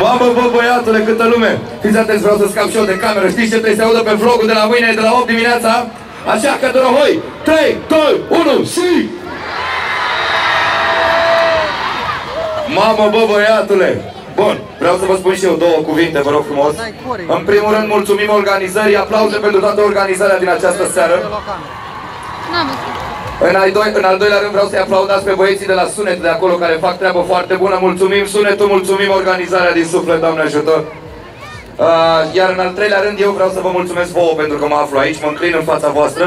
Mamă, bă, băiatule, câtă lume! Fiți atenți, vreau să scap și eu de cameră. Știți ce trebuie să audă pe vlogul de la mâine, de la 8 dimineața? Așa că, Dorohoi, 3, 2, 1, și... Mamă, bă, băiatule! Bun, vreau să vă spun și eu două cuvinte, vă rog frumos. În primul rând, mulțumim organizării, aplauze pentru toată organizarea din această seară. În al doilea rând vreau să-i aplaudați pe băieții de la Sunet de acolo care fac treabă foarte bună. Mulțumim Sunetul, mulțumim organizarea din suflet, Doamne ajută. Iar în al treilea rând eu vreau să vă mulțumesc vouă pentru că mă aflu aici, mă înclin în fața voastră.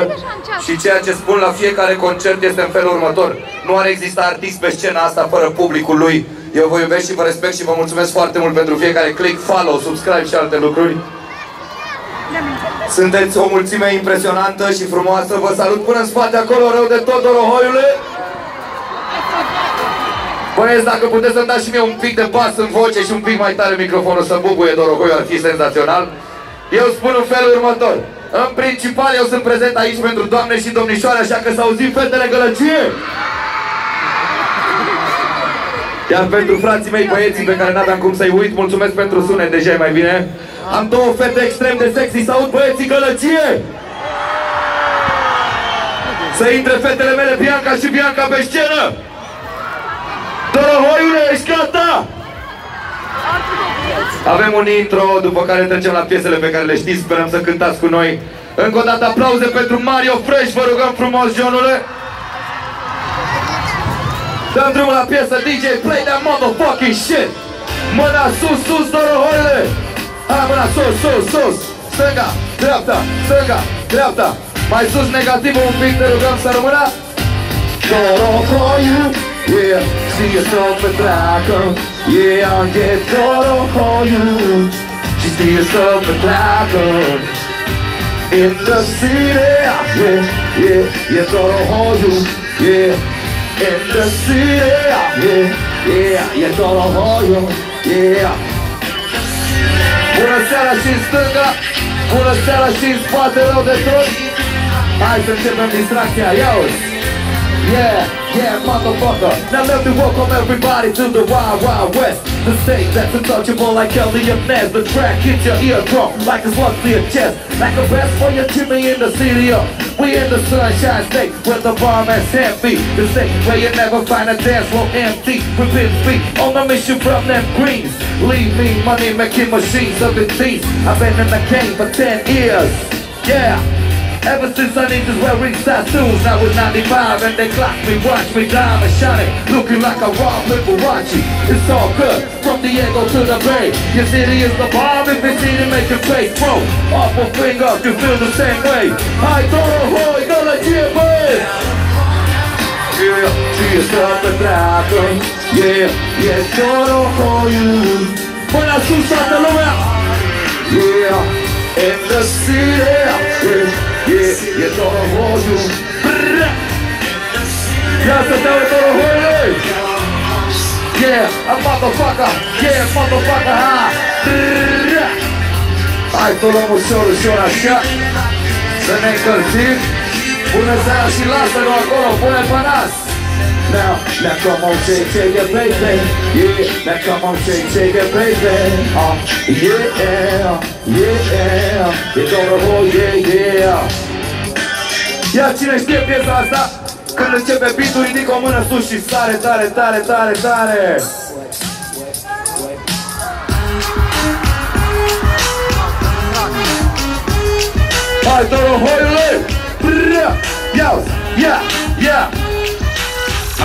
Și ceea ce spun la fiecare concert este în felul următor: nu ar exista artist pe scena asta fără publicul lui. Eu vă iubesc și vă respect și vă mulțumesc foarte mult pentru fiecare click, follow, subscribe și alte lucruri. Sunteți o mulțime impresionantă și frumoasă. Vă salut până în spate acolo, rău de tot, Dorohoiule. Băieți, dacă puteți să-mi dați și mie un pic de bas în voce și un pic mai tare microfonul să bubuie, Dorohoiul, ar fi senzațional. Eu spun în felul următor: în principal eu sunt prezent aici pentru doamne și domnișoare, așa că să auzim fetele gălăgie. Iar pentru frații mei băieții pe care n-aveam cum să-i uit, mulțumesc pentru sunet, deja e mai bine. Am două fete extrem de sexy, să aud băieții gălăgie. Să intre fetele mele, Bianca și Bianca, pe scenă. Dorohoiule, ești gata? Avem un intro, după care trecem la piesele pe care le știți, sperăm să cântați cu noi. Încă o dată aplauze pentru Mario Fresh, vă rugăm frumos, Johnule. Dăm drumul la piesă, DJ, play that motherfucking shit. Mâna sus, sus, Dorohoiule. Hai, mâna sus, sus, sus. Stânga, dreapta, stânga, dreapta. Mai sus negativul un pic, te rugăm să rămână. Dorohoiu, yeah, see yourself pe treacă. Yeah, yeah, Dorohoiu, și see yourself pe treacă. In the city, yeah, yeah, yeah, Dorohoiu, yeah. In the city, yeah, yeah, yeah, Dorohoiu, yeah. Bună seara și în stânga, bună seara și în spate, rău de tot. Hai să începem distracția, iauzi. Yeah, yeah, motherfucker. Now let me welcome everybody to the Wild Wild West. The state that's untouchable like Elliot Ness. The track hits your eardrum like a slug to your chest. Like a best for your Jimmy in the city. We in the sunshine state where the barman's heavy. The state where you never find a dance floor empty. We've been free on a mission from them greens. Leave me money making machines of the teeth. I've been in the game for 10 years. Yeah. Ever since I need to wearing tattoos, now with 95 and they clock me, watch me diamond shining, looking like a raw Liberace. It's all good, from Diego to the Bay. Your city is the bomb, if it's easy, make your face throw. Up a finger, you feel the same way. Hi, Dorohoi, gălăgie, băi! Yeah, see yourself a dragon. Yeah, yeah, Dorohoiu. Până sus, toată lumea! Yeah, in the city, yeah. Yeah, yeah, Dorohoiu. Ia să te auzi, Dorohoiu. Yeah, a motherfucker. Yeah, motherfucker, ha. Hai să luăm ușor, ușor, așa. Să ne încălzim. Bună seara și lasă-l acolo, pune pe nas. Now come on, shake, shake it, baby. Yeah, now come on, shake, shake it, baby. Yeah, yeah, it's Dorohoi, yeah, yeah. Ia cine știe piesa asta? Când începe beat-ul, ridică o mână sus și sare, tare, tare, tare, tare. Hai, Dorohoiule! Yeah, yeah, yeah.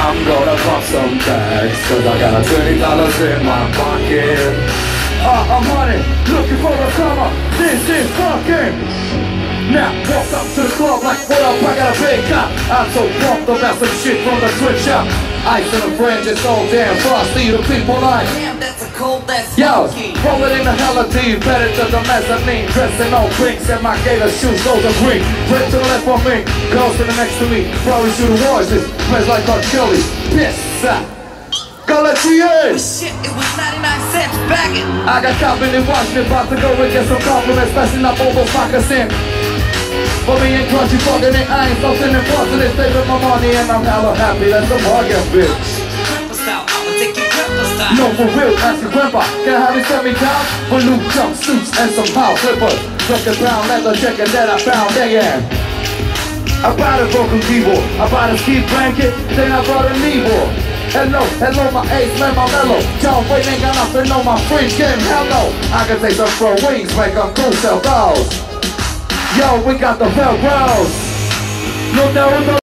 I'm gonna pop some tags, cause I got $20 in my pocket. I'm running, looking for a summer. This is fucking. Now, walk up to the club like, what up, I got a big cop. I'm so pumped about some shit from the switch shop. Ice in the fringe, it's so damn frosty. The people like, damn, that's a cold, that's funky. Yo, roll it in the hella deep, better to the mezzanine. Dressing on drinks and my gator shoes, those are green. Right to the left for me, girls to the next to me. Probably should have watched this, smells like our chili. Piss out. Galaxie! Shit, it was 99 cents bagging. I got company watching, about to go and get some compliments, messing up over pockets in. For me and crunchy fucking it, I ain't something important. Saving my money and I'm hella happy, that's a bargain, bitch. I'ma take you No, for real, ask your grandpa. Can I have you send me down? Blue jumpsuits and some house slippers. Look at brown leather jacket that I found there. I bought a broken keyboard, I bought a ski blanket, then I brought a kneeboard. Hello, my ace man, my mellow. John Wayne ain't got nothing on my fringe game, hell no. I can take some pro wings, make them cool, sell those. Yo, we got the Velcros. No,